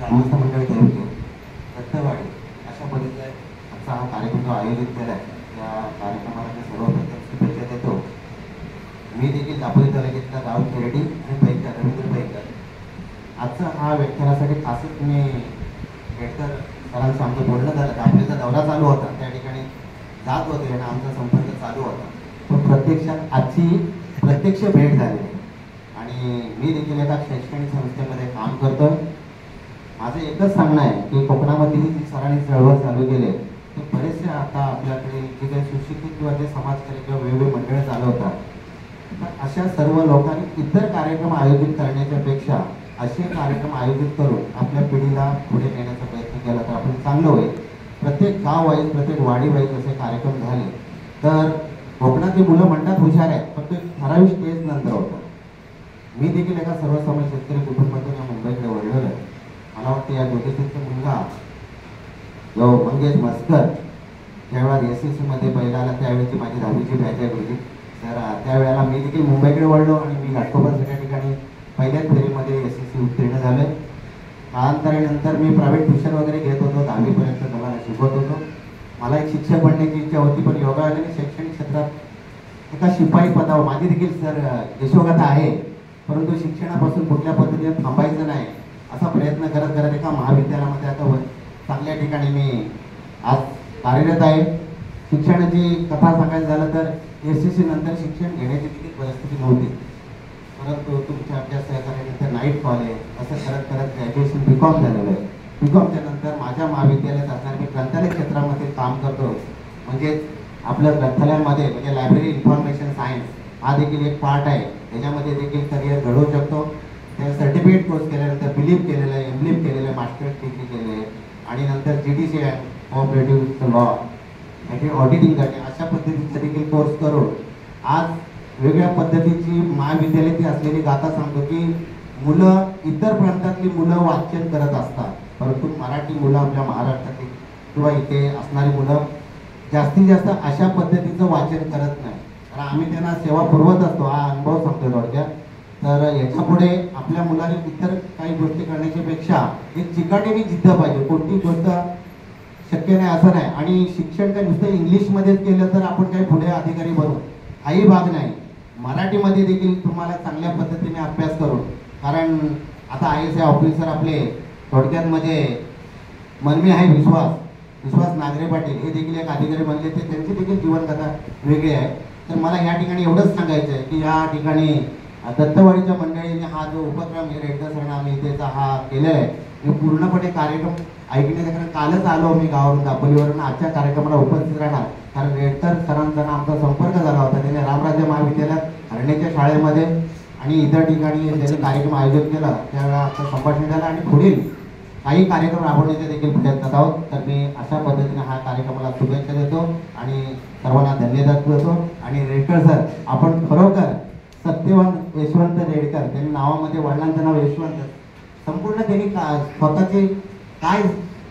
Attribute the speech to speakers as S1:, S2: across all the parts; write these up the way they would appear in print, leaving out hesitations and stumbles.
S1: ग्रामस्थ मंडळ तालुके दत्तवाडी अशा पद्धतीने आजचा हा कार्यक्रम जो आयोजित केला आहे त्या कार्यक्रमाला मी सर्वप्रथम शुभेच्छा देतो. मी देखील दापोली तालुक्यातला गाव खेरडी आणि पैकर रवींद्र पैकर. आजचा हा व्याख्यानासाठी खासच मी गेटकर सरांचं आमचं बोलणं झालं. दापोलीचा दौरा चालू होता, त्या ठिकाणी जात होते आणि आमचा संपर्क चालू होता. पण प्रत्यक्षात आजची प्रत्यक्ष भेट झाली आणि मी देखील एका शैक्षणिक संस्थेमध्ये काम करतो. माझं एकच सांगणं आहे की कोकणामध्ये जी सरांनी चळवळ चालू केली ते बरेचसे आता आपल्याकडे जे काही सुशिक्षित किंवा जे समाजकारी किंवा वेगवेगळे मंडळ चालवतात, तर अशा सर्व लोकांनी इतर कार्यक्रम आयोजित करण्याच्या पेक्षा असे कार्यक्रम आयोजित करून आपल्या पिढीला पुढे नेण्याचा प्रयत्न केला तर आपण चांगलं होईल. प्रत्येक गाव वाईज प्रत्येक वाडी वाईज असे कार्यक्रम झाले तर कोकणातली मुलं म्हणतात हुशार आहेत, फक्त ठराविक स्टेज नंतर होतं. मी देखील एका सर्वसामान्य शेतकरी कुटुंबातून या मुंबईकडे वळलेलो आहे. मला वाटतं या ज्योतिषीचा मुलगा जो मंगेश मस्कर ज्यावेळेला SSC मध्ये पहिला आला त्यावेळेची माझी 10वीची बॅच आहे गुरुजी. तर त्यावेळेला मी देखील मुंबईकडे वळलो आणि मी घाटकोपरच्या ठिकाणी पहिल्याच फेरीमध्ये SSC उत्तीर्ण झाले. कालांतरानंतर मी प्रायव्हेट ट्युशन वगैरे घेत होतो, 10वीपर्यंत मुलांना शिकवत होतो. मला एक शिक्षक बनण्याची इच्छा होती, पण योगायोगाने शैक्षणिक क्षेत्रात एका शिपाई पदावर माझी देखील सर यशोगाथा आहे, परंतु शिक्षणापासून कुठल्या पद्धतीने थांबायचं नाही असा प्रयत्न करत करत एका महाविद्यालयामध्ये आता चांगल्या ठिकाणी मी आज कार्यरत आहे. शिक्षणाची कथा सांगायचं झालं तर SSC नंतर शिक्षण घेण्याची देखील परिस्थिती नव्हती, परंतु तुमच्या आपल्या सहकार्यानंतर नाईट कॉलेज असं करत करत ग्रॅज्युएशन BCom झालेलं आहे. BComच्या नंतर माझ्या महाविद्यालयात असणाऱ्या मी ग्रंथालय क्षेत्रामध्ये काम करतो. म्हणजे आपल्या ग्रंथालयामध्ये म्हणजे लायब्ररी इन्फॉर्मेशन सायन्स हा देखील एक पार्ट आहे. त्याच्यामध्ये देखील करिअर घडवू शकतो. त्या सर्टिफिकेट कोर्स केल्यानंतर बिलीप केलेलं आहे, MLIP केलेलं आहे, मास्टर्स डिग्री केलेलं आहे आणि नंतर GDC आहे कोऑपरेटिव्ह लॉ याची ऑडिटिंग करणे अशा पद्धतीचे देखील कोर्स करून आज वेगळ्या पद्धतीची महाविद्यालयाची असलेली गाथा सांगतो की मुलं इतर प्रांतातली मुलं वाचन करत असतात, परंतु मराठी मुलं आपल्या महाराष्ट्रातली किंवा इथे असणारी मुलं जास्तीत जास्त अशा पद्धतीचं वाचन करत नाही. तर आम्ही त्यांना सेवा पुरवत असतो, हा अनुभव सांगतो थोडक्यात. तर याच्यापुढे आपल्या मुलांनी इतर काही गोष्टी करण्याच्या पेक्षा एक चिकाटीने जिद्द पाहिजे. कोणती गोष्ट शक्य नाही असं नाही आणि शिक्षण काय नुसतं इंग्लिशमध्येच केलं तर आपण काही पुढे अधिकारी बनू काही भाग नाही. मराठीमध्ये देखील तुम्हाला चांगल्या पद्धतीने अभ्यास करून, कारण आता IAS ऑफिसर आपले थोडक्यात म्हणजे मनमी आहे विश्वास नागरे पाटील हे देखील एक अधिकारी बनले, ते त्यांची देखील जीवनकथा वेगळी आहे. तर मला या ठिकाणी एवढंच सांगायचं आहे की या ठिकाणी दत्तवाडीच्या मंडळीने हा जो उपक्रम हे रेडकर सरांना आम्ही त्याचा हा केलेला आहे, मी पूर्णपणे कार्यक्रम ऐकण्याचा, कारण कालच आलो मी गावावरून दापोलीवरून, आजच्या कार्यक्रमाला उपस्थित राहणार. कारण रेडकर सरांचा आमचा संपर्क झाला होता. त्याने रामराज्य महाविद्यालयात हरण्याच्या शाळेमध्ये आणि इतर ठिकाणी त्यांनी कार्यक्रम आयोजित केला, त्यावेळेला आमचं संभाषण झालं आणि पुढील काही कार्यक्रम राबवण्याचे देखील प्रयत्नात आहोत. तर मी अशा पद्धतीने हा कार्यक्रमाला शुभेच्छा देतो आणि सर्वांना धन्यवाद देतो. आणि रेडकर सर आपण खरोखर सत्यवंत यशवंत रेडकर, त्यांनी नावामध्ये वडिलांचं नाव यशवंत, संपूर्ण त्यांनी स्वतःची काय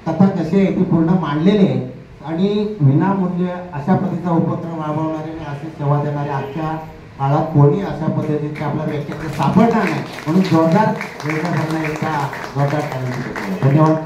S1: कथा कशी आहे ती पूर्ण मांडलेली आहे आणि विनामूल्य अशा पद्धतीचा उपक्रम राबवणारे आणि अशी सेवा देणारे आजच्या काळात कोणी अशा पद्धतीचे आपल्या व्यक्तीचे सापडणार नाही. म्हणून जोरदार रेडकर सरांना एकदा जोरदार धन्यवाद.